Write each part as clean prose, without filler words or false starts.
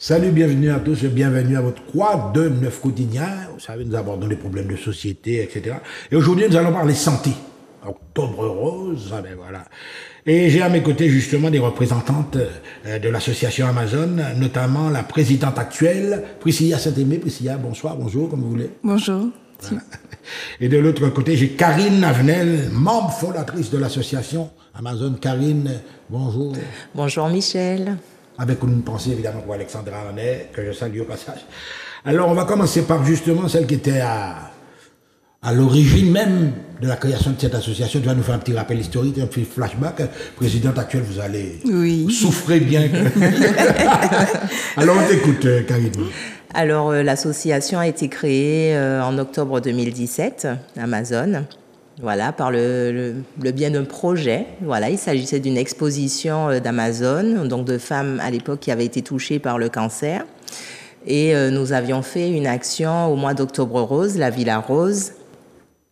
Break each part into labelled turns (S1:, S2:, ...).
S1: Salut, bienvenue à tous, bienvenue à votre Quoi de Neuf quotidien. Vous savez, nous abordons les problèmes de société, etc. Et aujourd'hui, nous allons parler santé. Octobre rose, ben voilà. Et j'ai à mes côtés justement des représentantes de l'association Amazon, notamment la présidente actuelle, Priscilla Saint-Aimé. Priscilla, bonsoir, bonjour, comme vous voulez.
S2: Bonjour.
S1: Voilà. Et de l'autre côté, j'ai Karine Avenel, membre fondatrice de l'association Amazon. Karine, bonjour.
S3: Bonjour Michel.
S1: Avec une pensée évidemment pour Alexandra Arnay, que je salue au passage. Alors on va commencer par justement celle qui était à l'origine même de la création de cette association. Tu vas nous faire un petit rappel historique, un petit flashback. Présidente actuelle, vous allez souffrir bien. Alors on t'écoute, Karine.
S3: Alors l'association a été créée en octobre 2017, Amazon. Voilà, par le biais d'un projet. Voilà, il s'agissait d'une exposition d'Amazon, donc de femmes à l'époque qui avaient été touchées par le cancer. Et nous avions fait une action au mois d'Octobre Rose, la Villa Rose,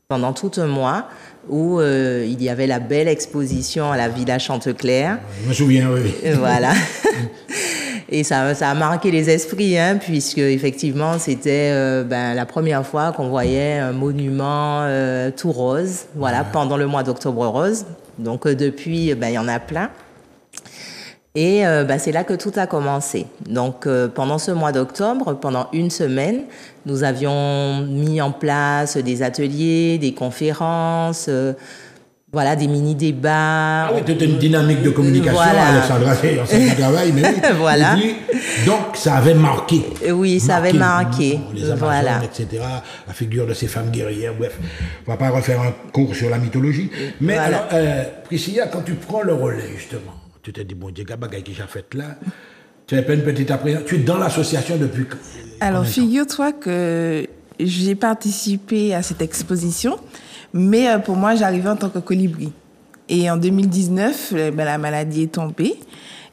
S3: pendant tout un mois, où il y avait la belle exposition à la Villa Chanteclair.
S1: Je me souviens, oui.
S3: Voilà. Et ça a marqué les esprits, hein, puisque effectivement c'était la première fois qu'on voyait un monument tout rose, voilà, pendant le mois d'Octobre Rose. Donc depuis, il y en a plein. Et c'est là que tout a commencé. Donc pendant ce mois d'octobre, pendant une semaine, nous avions mis en place des ateliers, des conférences. Voilà, des mini-débats.
S1: Ah oui, toute une dynamique de communication,
S3: voilà.
S1: Alexandra, c'est du travail, mais oui.
S3: Voilà.
S1: Puis, donc, ça avait marqué.
S3: Oui, ça avait marqué.
S1: Les Amazones,
S3: voilà.
S1: etc., la figure de ces femmes guerrières, bref. On ne va pas refaire un cours sur la mythologie. Mais
S3: voilà.
S1: alors, Priscilla, quand tu prends le relais, justement, tu te dis, bon, Dieu, Gabaga qui j'ai fait là, tu n'avais pas une petite appréhension. Tu es dans l'association depuis quand?
S2: Alors, figure-toi que j'ai participé à cette exposition. Mais pour moi, j'arrivais en tant que colibri. Et en 2019, la maladie est tombée.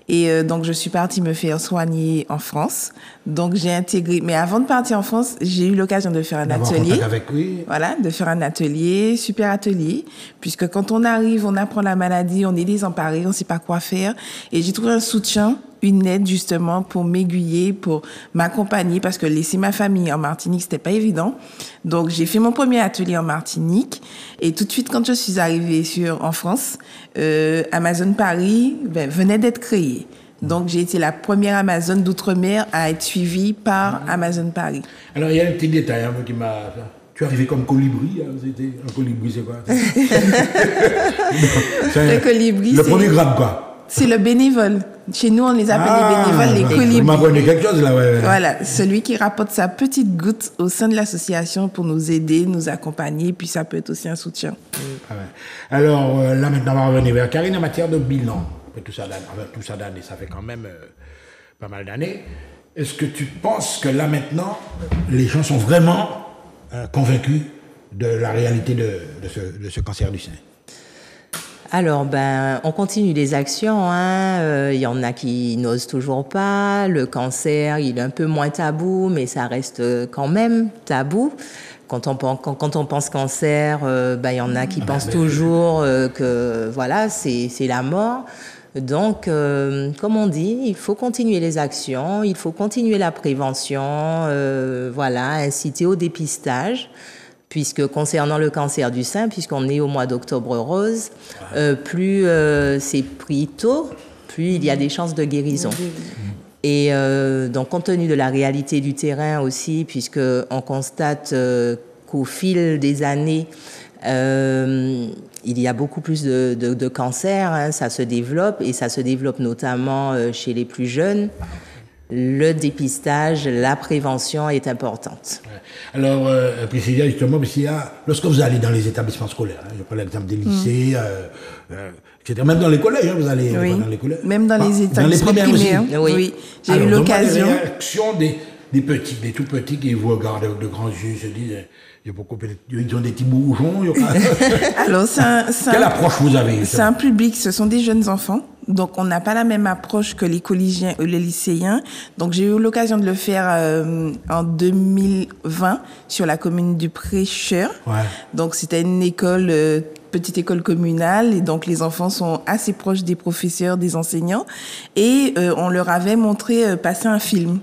S2: Et donc, je suis partie me faire soigner en France. Donc, j'ai intégré... Mais avant de partir en France, j'ai eu l'occasion de faire un atelier.
S1: Avec lui.
S2: Voilà, de faire un atelier, super atelier. Puisque quand on arrive, on apprend la maladie, on est désemparé, on ne sait pas quoi faire. Et j'ai trouvé un soutien, une aide justement pour m'aiguiller, pour m'accompagner, parce que laisser ma famille en Martinique, c'était pas évident. Donc, j'ai fait mon premier atelier en Martinique. Et tout de suite, quand je suis arrivée en France, Amazon Paris venait d'être créé. Donc, j'ai été la première Amazon d'outre-mer à être suivie par Amazon Paris.
S1: Alors, il y a un petit détail qui m'a... Tu es arrivé comme colibri, hein, un colibri, c'est quoi?
S2: Le colibri,
S1: le premier grade, quoi.
S2: C'est le bénévole. Chez nous, on les appelle les bénévoles, les colibris. Vous
S1: m'apprenez quelque chose, là, ouais.
S2: Voilà, celui qui rapporte sa petite goutte au sein de l'association pour nous aider, nous accompagner, puis ça peut être aussi un soutien.
S1: Ah ouais. Alors, là, maintenant, on va revenir vers Karine en matière de bilan. Après tout ça d'années, ça fait quand même pas mal d'années. Est-ce que tu penses que là, maintenant, les gens sont vraiment convaincus de la réalité de ce cancer du sein?
S3: Alors, on continue les actions. Il y en a qui n'osent toujours pas. Le cancer, il est un peu moins tabou, mais ça reste quand même tabou. Quand on pense cancer, il y en a qui pensent toujours que voilà, c'est la mort. Donc, comme on dit, il faut continuer les actions, il faut continuer la prévention, inciter au dépistage. Puisque concernant le cancer du sein, puisqu'on est au mois d'Octobre Rose, plus c'est pris tôt, plus il y a des chances de guérison. Et donc, compte tenu de la réalité du terrain aussi, puisqu'on constate qu'au fil des années, il y a beaucoup plus de cancers, hein, ça se développe, et ça se développe notamment chez les plus jeunes. Le dépistage, la prévention est importante.
S1: Alors, Priscilla, justement, lorsque vous allez dans les établissements scolaires, je prends l'exemple des lycées, etc., même dans les collèges, vous allez dans les collèges.
S2: Même dans les établissements primaires.
S3: Oui.
S2: J'ai eu l'occasion.
S1: La réaction des petits, des tout petits qui vous regardent avec de grands yeux, se disent, ils ont des petits bourgeons.
S2: Alors,
S1: quelle approche vous avez?
S2: C'est un public, ce sont des jeunes enfants. Donc, on n'a pas la même approche que les collégiens ou les lycéens. Donc, j'ai eu l'occasion de le faire en 2020 sur la commune du Prêcheur. Ouais. Donc, c'était une école, petite école communale. Et donc, les enfants sont assez proches des professeurs, des enseignants. Et on leur avait montré passer un film.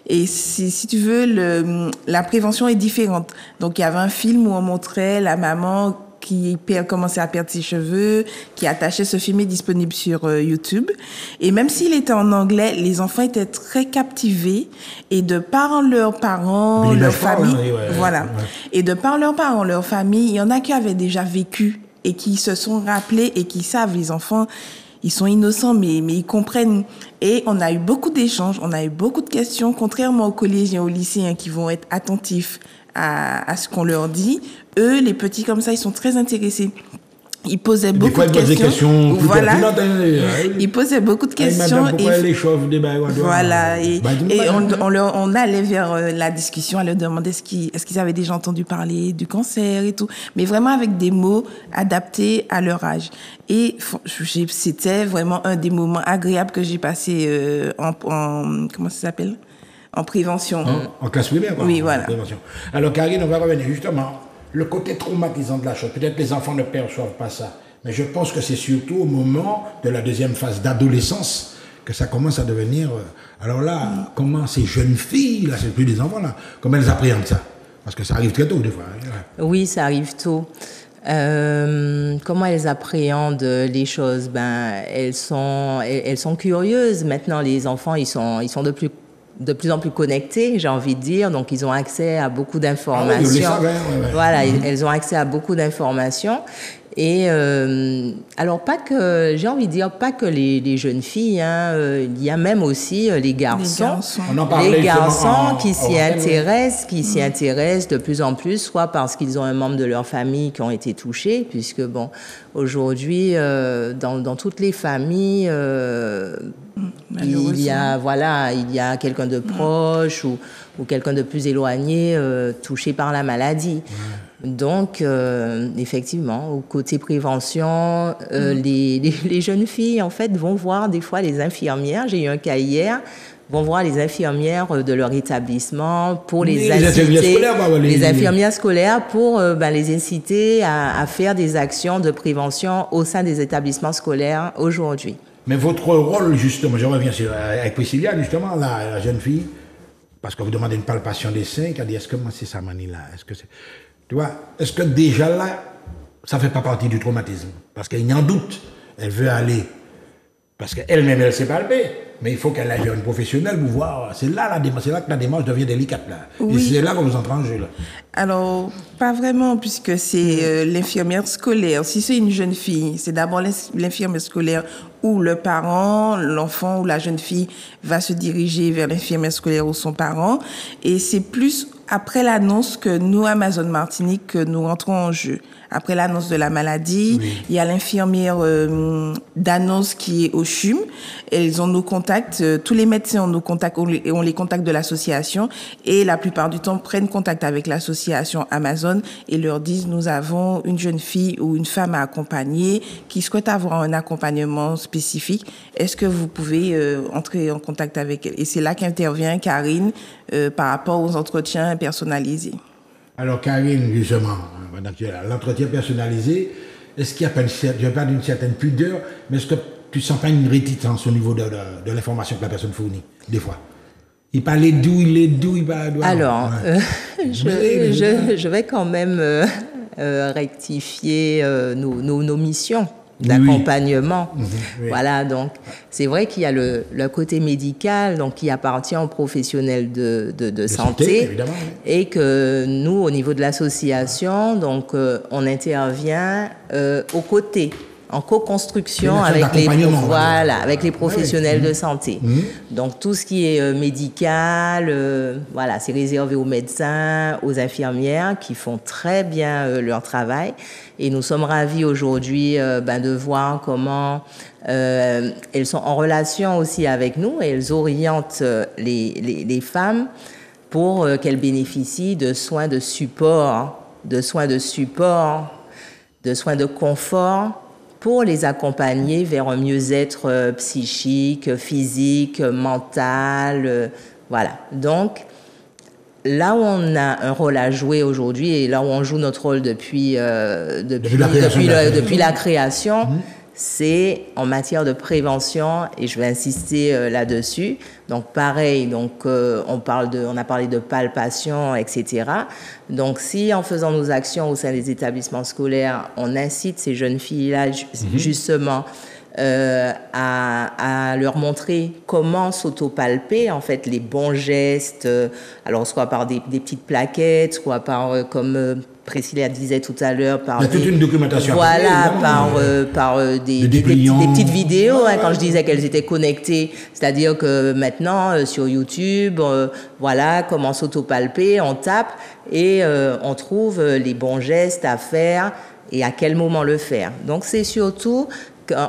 S2: Et si tu veux, la prévention est différente. Donc, il y avait un film où on montrait la maman qui commençait à perdre ses cheveux, qui attachait. Ce film est disponible sur YouTube. Et même s'il était en anglais, les enfants étaient très captivés. Et de par leurs parents, leur famille, voilà. Et de par leurs parents, leur famille, il y en a qui avaient déjà vécu et qui se sont rappelés et qui savent, les enfants, ils sont innocents, mais ils comprennent. Et on a eu beaucoup d'échanges, on a eu beaucoup de questions, contrairement aux collégiens, aux lycéens qui vont être attentifs à ce qu'on leur dit. Eux, les petits comme ça, ils sont très intéressés. Ils posaient beaucoup de questions. Voilà. Ils posaient beaucoup de questions. Voilà. Et on allait vers la discussion, à leur demander est-ce qu'ils avaient déjà entendu parler du cancer et tout. Mais vraiment avec des mots adaptés à leur âge. Et c'était vraiment un des moments agréables que j'ai passé comment ça s'appelle? En prévention.
S1: En classe primaire, quoi.
S2: Oui, voilà.
S1: Prévention. Alors, Karine, on va revenir justement. Le côté traumatisant de la chose. Peut-être les enfants ne perçoivent pas ça. Mais je pense que c'est surtout au moment de la deuxième phase d'adolescence que ça commence à devenir... alors là, comment ces jeunes filles, là, c'est plus des enfants, là, comment elles appréhendent ça? Parce que ça arrive très tôt, des fois.
S3: Oui, ça arrive tôt. Comment elles appréhendent les choses? Elles sont curieuses. Maintenant, les enfants, ils sont de plus en plus connectés, j'ai envie de dire, donc ils ont accès à beaucoup d'informations. Voilà, elles ont accès à beaucoup d'informations. Et alors pas que les jeunes filles, il y a même aussi les garçons. Les garçons qui s'y intéressent de plus en plus, soit parce qu'ils ont un membre de leur famille qui ont été touchés, puisque bon, aujourd'hui dans toutes les familles il y a quelqu'un de proche ou quelqu'un de plus éloigné touché par la maladie. Donc, effectivement, au côté prévention, les jeunes filles, en fait, vont voir des fois les infirmières. J'ai eu un cas hier, vont voir les infirmières de leur établissement pour les inciter, les infirmières scolaires pour les inciter à faire des actions de prévention au sein des établissements scolaires aujourd'hui.
S1: Mais votre rôle, justement, je reviens avec Priscilla, justement, la jeune fille, parce que vous demandez une palpation des seins, qui a dit, est-ce que moi c'est ça, Mani, là? Tu vois, est-ce que déjà là, ça ne fait pas partie du traumatisme? Parce qu'elle y en doute, elle veut aller, parce qu'elle-même, elle s'est palpée, mais il faut qu'elle aille vers une professionnelle pour voir. C'est là que la démarche devient délicate, là. Oui. Et c'est là que vous entrez en jeu, là.
S2: Alors, pas vraiment, puisque c'est l'infirmière scolaire. Si c'est une jeune fille, c'est d'abord l'infirmière scolaire où le parent, l'enfant ou la jeune fille va se diriger vers l'infirmière scolaire ou son parent. Et c'est plus après l'annonce que nous, Amazon Martinique, que nous rentrons en jeu. Après l'annonce de la maladie, il y a l'infirmière d'annonce qui est au CHUM. Elles ont nos contacts, tous les médecins ont nos contacts, on les contacts de l'association et la plupart du temps prennent contact avec l'association Amazon et leur disent nous avons une jeune fille ou une femme à accompagner qui souhaite avoir un accompagnement spécifique. Est-ce que vous pouvez entrer en contact avec elle? Et c'est là qu'intervient Karine par rapport aux entretiens personnalisés.
S1: Alors Karine, justement, l'entretien personnalisé, est-ce qu'il n'y a pas d'une certaine pudeur, mais est-ce que tu ne sens pas une réticence au niveau de l'information que la personne fournit, des fois? Il parlait d'où, il parle d'où?
S3: Alors, je vais quand même rectifier nos missions d'accompagnement. Oui. Voilà, donc c'est vrai qu'il y a le côté médical donc qui appartient aux professionnels de santé et que nous au niveau de l'association donc on intervient aux côtés en co-construction avec les professionnels de santé. Donc tout ce qui est médical, c'est réservé aux médecins, aux infirmières qui font très bien leur travail. Et nous sommes ravis aujourd'hui de voir comment elles sont en relation aussi avec nous et elles orientent les femmes pour qu'elles bénéficient de soins de support, de soins de confort, pour les accompagner vers un mieux-être psychique, physique, mental. Voilà. Donc, là où on a un rôle à jouer aujourd'hui et là où on joue notre rôle depuis la création, c'est en matière de prévention, et je vais insister là-dessus. Donc pareil, donc on a parlé de palpation, etc. Donc si en faisant nos actions au sein des établissements scolaires, on incite ces jeunes filles-là justement à leur montrer comment s'autopalper, en fait, les bons gestes, alors soit par des petites plaquettes, soit par, comme Priscilla disait tout à l'heure, par...
S1: Il y a toute une documentation.
S3: Voilà, par des petites vidéos, hein, quand je disais qu'elles étaient connectées, c'est-à-dire que maintenant, sur YouTube, voilà, comment s'autopalper, on tape et on trouve les bons gestes à faire et à quel moment le faire. Donc, c'est surtout...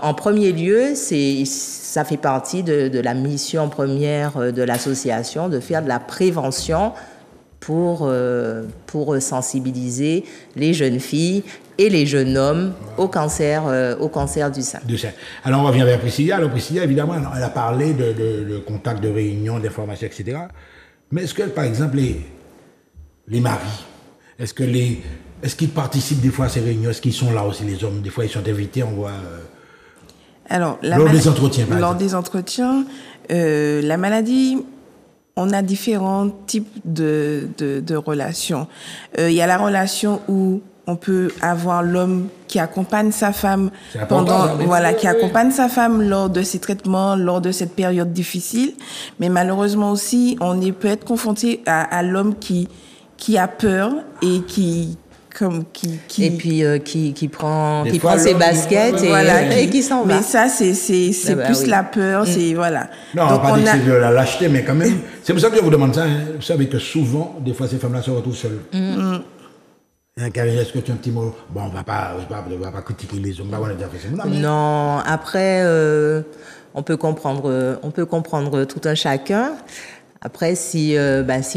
S3: En premier lieu, ça fait partie de la mission première de l'association, de faire de la prévention pour sensibiliser les jeunes filles et les jeunes hommes au cancer du sein.
S1: Alors, on revient vers Priscilla. Alors, Priscilla, évidemment, elle a parlé de contact, de réunion, d'information, etc. Mais est-ce que, par exemple, les maris, est-ce qu'ils participent des fois à ces réunions? Est-ce qu'ils sont là aussi, les hommes? Des fois, ils sont invités, on voit...
S2: Alors,
S1: lors des entretiens, par exemple.
S2: Lors des entretiens, la maladie, on a différents types de relations. Il y a la relation où on peut avoir l'homme qui accompagne sa femme qui accompagne sa femme lors de ses traitements, lors de cette période difficile. Mais malheureusement aussi, peut être confronté à l'homme qui a peur et qui
S3: prend ses baskets et qui s'en va.
S2: Mais ça, c'est plus la peur, c'est voilà.
S1: Non, donc on va pas dire que c'est de la lâcheté, mais quand même, c'est pour ça que je vous demande ça. Hein. Vous savez que souvent, des fois, ces femmes-là se retrouvent seules. Karine, est-ce que tu as un petit mot? Bon, on va pas critiquer les hommes,
S3: Non, après, on peut comprendre tout un chacun. Après, si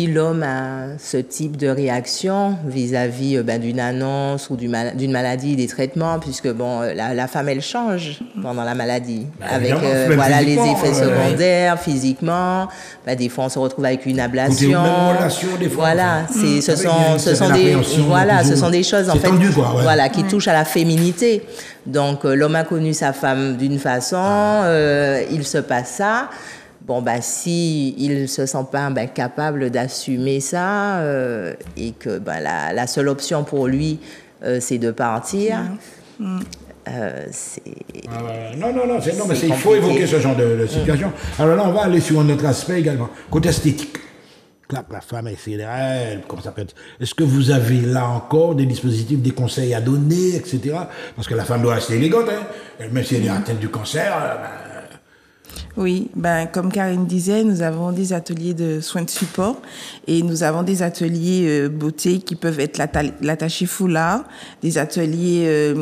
S3: l'homme a ce type de réaction vis-à-vis d'une annonce ou d'une maladie, des traitements, puisque la femme elle change pendant la maladie, avec les effets secondaires physiquement. Des fois on se retrouve avec une ablation. Voilà, ce sont des choses en fait qui touchent à la féminité. Donc l'homme a connu sa femme d'une façon, il se passe ça. Si il se sent pas capable d'assumer ça et que la seule option pour lui c'est de partir, c'est
S1: non, mais il faut évoquer ce genre de situation. Alors là, on va aller sur un autre aspect également, côté esthétique. La femme, etc. Comment ça peut être? Est-ce que vous avez là encore des dispositifs, des conseils à donner, etc. Parce que la femme doit rester élégante, hein, même si elle est atteinte du cancer.
S2: Oui, comme Karine disait, nous avons des ateliers de soins de support et nous avons des ateliers beauté qui peuvent être l'attaché foulard, des ateliers...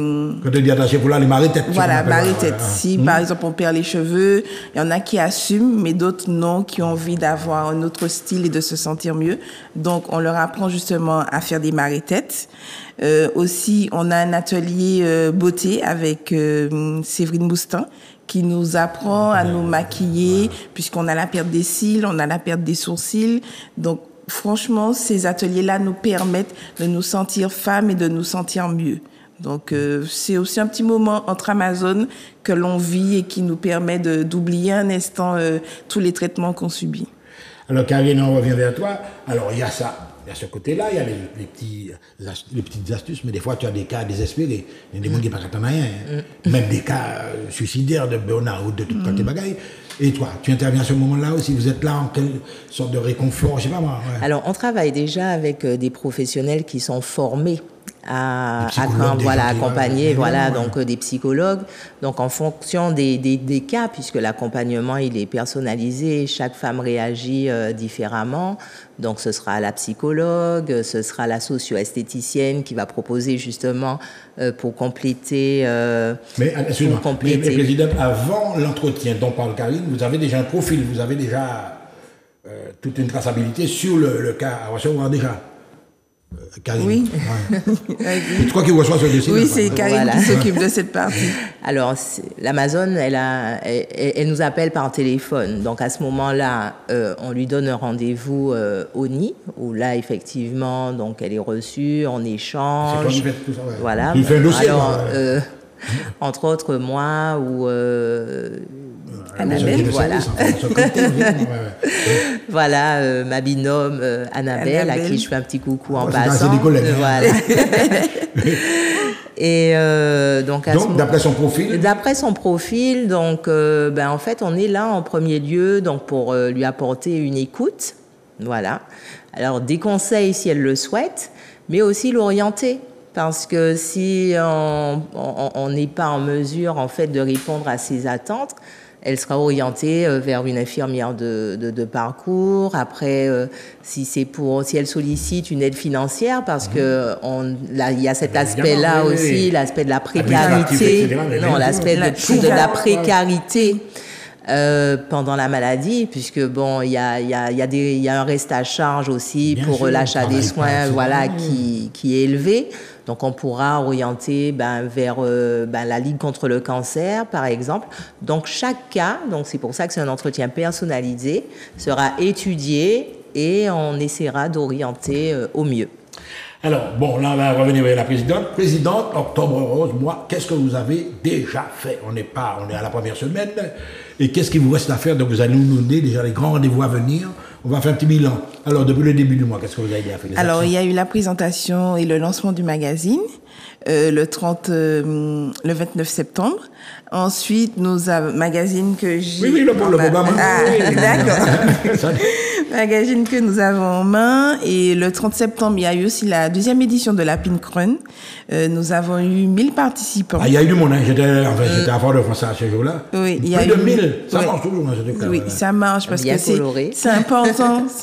S1: Quand tu dis attaché foulard, les maris-têtes.
S2: Voilà, maris-têtes. Si, par exemple, on perd les cheveux, il y en a qui assument, mais d'autres non, qui ont envie d'avoir un autre style et de se sentir mieux. Donc, on leur apprend justement à faire des maris-têtes. Aussi, on a un atelier beauté avec Séverine Moustin, qui nous apprend à nous maquiller, puisqu'on a la perte des cils, on a la perte des sourcils. Donc, franchement, ces ateliers-là nous permettent de nous sentir femmes et de nous sentir mieux. Donc, c'est aussi un petit moment entre Amazones que l'on vit et qui nous permet d'oublier un instant tous les traitements qu'on subit.
S1: Alors, Karine, on revient vers toi. Alors, il y a ça. Il y a ce côté-là, il y a les petites astuces, mais des fois, tu as des cas désespérés. Il y a des gens qui ne passent à rien. Même des cas suicidaires, de burn-out, de toutes tes bagailles. Et toi, tu interviens à ce moment-là aussi? Vous êtes là en quelle sorte de réconfort? Je sais pas moi. Ouais.
S3: Alors, on travaille déjà avec des professionnels qui sont formés à accompagner, donc des psychologues. Donc en fonction des cas, puisque l'accompagnement il est personnalisé, chaque femme réagit différemment. Donc ce sera la psychologue, ce sera la socio-esthéticienne qui va proposer justement pour compléter.
S1: Mais Présidente, avant l'entretien dont parle Karine, vous avez déjà un profil, vous avez déjà toute une traçabilité sur le cas à recevoir déjà. Karine.
S2: Oui.
S1: Ouais. C'est toi qui reçois ce dossier?
S2: Oui, c'est Karine qui s'occupe de cette partie.
S3: Alors, l'Amazone, elle nous appelle par téléphone. Donc, à ce moment-là, on lui donne un rendez-vous au NI, où là, effectivement, donc, elle est reçue, on échange.
S1: C'est toi qui fais tout ça, ouais.
S3: Voilà.
S1: Il fait un dossier.
S3: Alors, entre autres moi ou
S2: Annabelle,
S3: voilà. Voilà, ma binôme Annabelle, à qui je fais un petit coucou en passant.
S1: Des collègues,
S3: voilà. Et donc
S1: d'après son profil.
S3: D'après son profil, donc en fait on est là en premier lieu donc pour lui apporter une écoute, voilà. Alors des conseils si elle le souhaite, mais aussi l'orienter. Parce que si on n'est pas en mesure en fait de répondre à ses attentes, elle sera orientée vers une infirmière de parcours. Après, si elle sollicite une aide financière, parce que il y a cet aspect-là aussi, l'aspect de la précarité, l'aspect de la précarité. Pendant la maladie, puisque bon, il y a un reste à charge aussi pour l'achat des soins, voilà, qui est élevé. Donc, on pourra orienter vers la Ligue contre le cancer, par exemple. Donc, chaque cas, donc c'est pour ça que c'est un entretien personnalisé, sera étudié et on essaiera d'orienter au mieux.
S1: Alors, bon, là, on va revenir avec la présidente. Présidente, Octobre Rose, moi, qu'est-ce que vous avez déjà fait? On est à la première semaine. Et qu'est-ce qu'il vous reste à faire? Donc, vous allez nous donner déjà les grands rendez-vous à venir. On va faire un petit bilan. Alors, depuis le début du mois, qu'est-ce que vous avez déjà fait?
S2: Alors, il y a eu la présentation et le lancement du magazine le 29 septembre. Ensuite, nous avons magazine que j'ai...
S1: Oui, le programme.
S2: D'accord. Magazine que nous avons en main. Et le 30 septembre, il y a eu aussi la deuxième édition de la Pincrun. Nous avons eu 1000 participants.
S1: Ah, il y a eu du monde, hein. J'étais à Fort-de-France à ce jour-là.
S2: Oui, il y a
S1: plus
S2: eu...
S1: de 1000. Ça marche toujours, hein, ce
S2: Oui, ça marche parce
S3: bien
S2: que c'est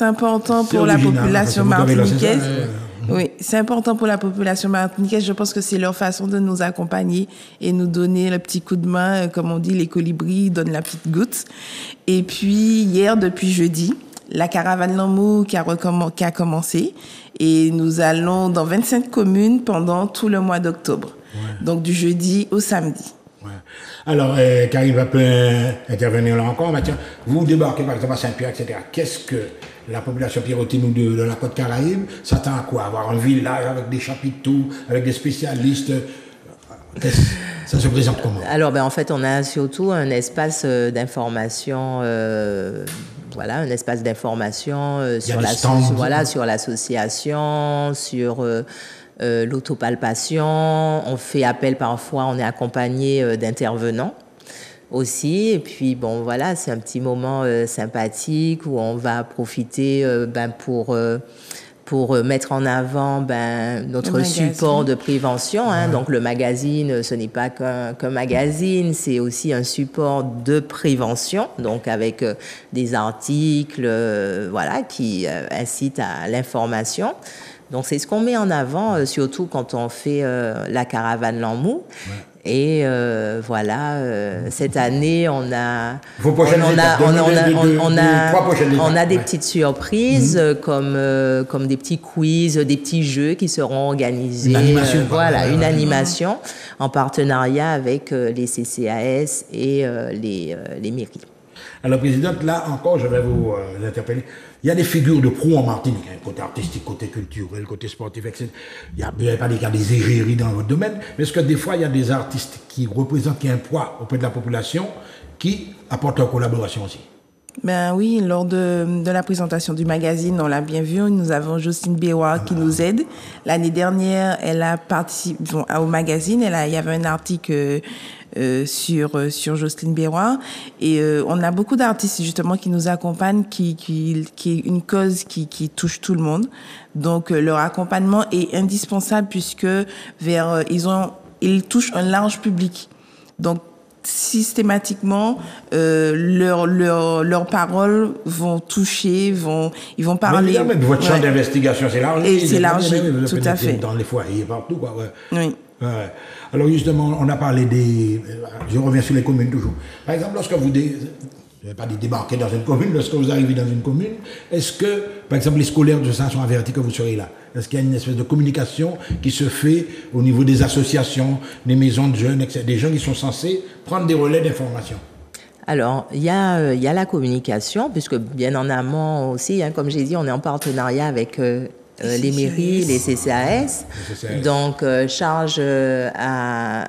S2: important pour la population martiniquaise. Oui, c'est important pour la population martiniquaise. Je pense que c'est leur façon de nous accompagner et nous donner le petit coup de main. Comme on dit, les colibris donnent la petite goutte. Et puis, hier, depuis jeudi, la caravane Lamour qui a commencé. Et nous allons dans 25 communes pendant tout le mois d'octobre. Ouais. Donc, du jeudi au samedi.
S1: Ouais. Alors, Karine va peut intervenir là encore. Tiens, vous débarquez par exemple à Saint-Pierre, etc. Qu'est-ce que la population pierrotine ou de la côte Caraïbe s'attend à quoi? Avoir un village avec des chapiteaux, avec des spécialistes? Ça se présente comment?
S3: Alors, en fait, on a surtout un espace d'information... Voilà, un espace d'information sur l'association, sur l'autopalpation. On fait appel parfois, on est accompagné d'intervenants aussi. Et puis, bon, voilà, c'est un petit moment sympathique où on va profiter pour mettre en avant notre support de prévention. Hein. Donc, le magazine, ce n'est pas qu'un magazine, c'est aussi un support de prévention, donc avec des articles qui incitent à l'information. Donc, c'est ce qu'on met en avant, surtout quand on fait la caravane Lamour. Ouais. Et cette année, on a des petites surprises comme des petits quiz, des petits jeux qui seront organisés. Une animation en partenariat avec les CCAS et les mairies.
S1: Alors, présidente, là encore, je vais vous interpeller. Il y a des figures de proue en Martinique, hein, côté artistique, côté culturel, côté sportif, etc. Vous n'avez pas dit qu'il y a des égéries dans votre domaine, mais est-ce que des fois, il y a des artistes qui représentent, qui ont un poids auprès de la population, qui apportent leur collaboration aussi?
S2: Ben oui, lors de la présentation du magazine, on l'a bien vu, nous avons Jocelyne Bérois qui nous aide. L'année dernière, elle a participé au magazine, il y avait un article sur Jocelyne Bérois et on a beaucoup d'artistes justement qui nous accompagnent, qui est une cause qui touche tout le monde. Donc leur accompagnement est indispensable puisque ils touchent un large public. Donc systématiquement, leurs paroles vont toucher, ils vont parler.
S1: Mais votre champ d'investigation, c'est large.
S2: Et c'est large, tout à fait.
S1: Dans les foyers, partout, quoi. Ouais.
S2: Oui.
S1: Ouais. Alors justement, on a parlé je reviens sur les communes toujours. Par exemple, lorsque vous je ne vais pas dire débarquer dans une commune, lorsque vous arrivez dans une commune, est-ce que, par exemple, les scolaires de ça sont avertis que vous serez là? Est-ce qu'il y a une espèce de communication qui se fait au niveau des associations, des maisons de jeunes, etc., des gens qui sont censés prendre des relais d'information?
S3: Alors, il y a la communication, puisque bien en amont aussi, hein, comme j'ai dit, on est en partenariat avec les mairies, les CCAS. Donc, charge à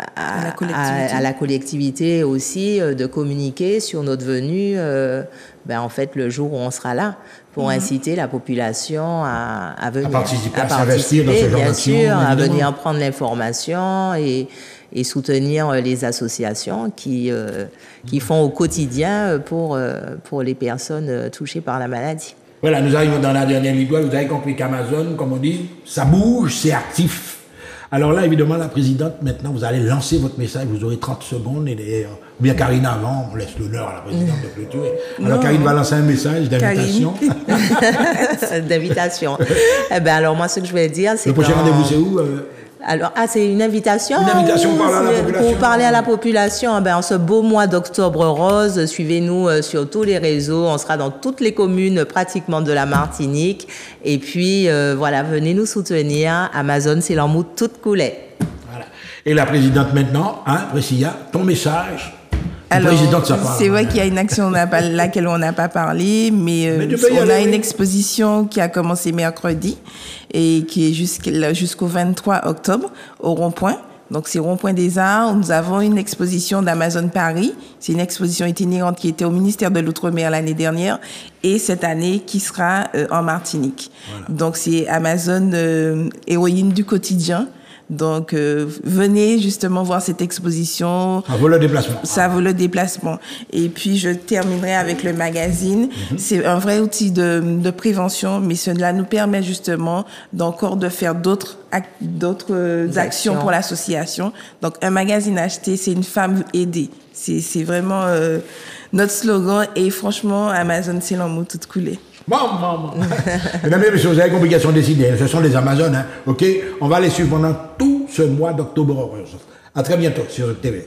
S3: la collectivité aussi de communiquer sur notre venue, en fait, le jour où on sera là, pour inciter la population à venir.
S1: À participer dans ce genre
S3: bien sûr,
S1: évidemment.
S3: à venir prendre l'information et soutenir les associations qui font au quotidien pour les personnes touchées par la maladie.
S1: Voilà, nous arrivons dans la dernière ligne. Vous avez compris qu'Amazon, comme on dit, ça bouge, c'est actif. Alors là, évidemment, la présidente, maintenant, vous allez lancer votre message, vous aurez 30 secondes. Ou bien Karine avant, on laisse l'honneur à la présidente de clôturer. Alors Karine va lancer un message d'invitation.
S3: D'invitation. Alors moi, ce que je vais dire, c'est
S1: le prochain rendez-vous, c'est où
S3: Alors, c'est une invitation.
S1: Une invitation
S3: pour parler à la population. En ce beau mois d'octobre rose, suivez-nous sur tous les réseaux. On sera dans toutes les communes pratiquement de la Martinique. Et puis, voilà, venez nous soutenir. Amazon, c'est l'amour toute coulée.
S1: Voilà. Et la présidente maintenant, Priscilla, ton message.
S2: Alors, c'est vrai qu'il y a une action laquelle on n'a pas parlé, mais on a une exposition qui a commencé mercredi et qui est jusqu'au 23 octobre au Rond-Point. Donc, c'est Rond-Point des Arts. Nous avons une exposition d'Amazon Paris. C'est une exposition itinérante qui était au ministère de l'Outre-mer l'année dernière et cette année qui sera en Martinique. Voilà. Donc, c'est Amazon héroïne du quotidien. Donc, venez justement voir cette exposition.
S1: Ça vaut le déplacement.
S2: Ça vaut le déplacement. Et puis, je terminerai avec le magazine. C'est un vrai outil de prévention, mais cela nous permet justement d'encore de faire d'autres actions pour l'association. Donc, un magazine acheté, c'est une femme aidée. C'est vraiment notre slogan. Et franchement, Amazon, c'est l'amour toute coulée.
S1: Bon. Mesdames et messieurs, vous avez compris qu'elles sont décidées. Ce sont les Amazones, OK? On va les suivre pendant tout ce mois d'octobre rose. À très bientôt sur TV.